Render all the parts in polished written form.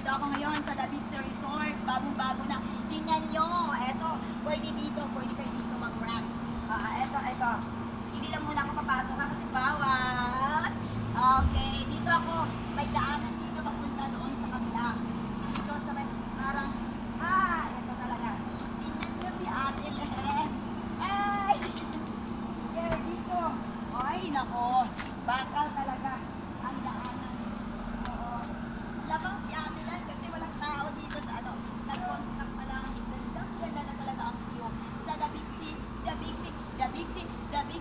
Nandito ako ngayon sa The Beach Resort. Bagong-bago na. Tingnan nyo. Eto, pwede kayo dito mag-rent. Eto. Hindi lang muna ako papasok ha, kasi bawal. Okay, dito ako. May daanan dito papunta doon sa kabila. Dito sa may, parang, eto talaga. Tingnan nyo si Ate Len. Ay! Okay, dito. Ay, nako. Bakal talaga ang daanan. Oo. Labang si Ate Len kasi walang tao dito sa ano. Nag-construct pa lang. Ganda na talaga ang view sa The Big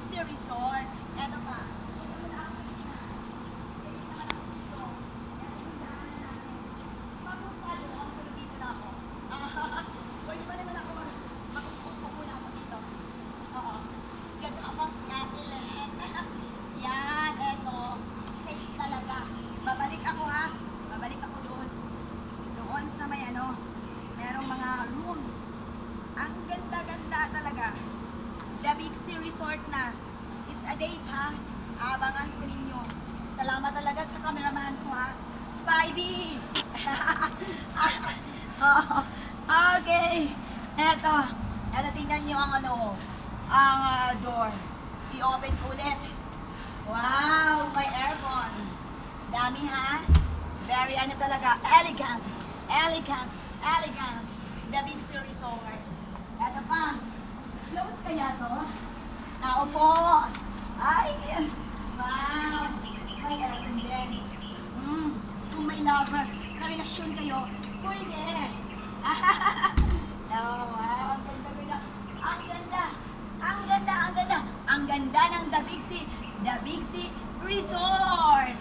Sea Resort. Eto pa. Ito muna ako kanina. Safe naman ako dito. Eto yung daanan natin. Papunta doon, pero dito na ako. Pwede ba naman ako mag-upo muna ako dito? Oo. Ganda abang si Ate Len. Yan, eto. Safe talaga. Babalik ako ha. Babalik ako doon. Doon sa may ano, merong mga rooms. Ang ganda-ganda talaga. The Big Sea Resort na. It's a date ha. Abangan ko ninyo. Salamat talaga sa cameraman ko ha. Spivey! Okay. Eto. Tingnan nyo ang ano, ang door. I-open ko ulit. Wow! May aircon. Dami ha. Very ano talaga. Elegant. The Big Sea Resort. Eto pa. Close kaya to? Tao po. Ay! Wow! May aircon din. Kung may lover, karelasyon kayo, pwede. Oh, wow! Ang ganda. Ang ganda ng The Big Sea Resort.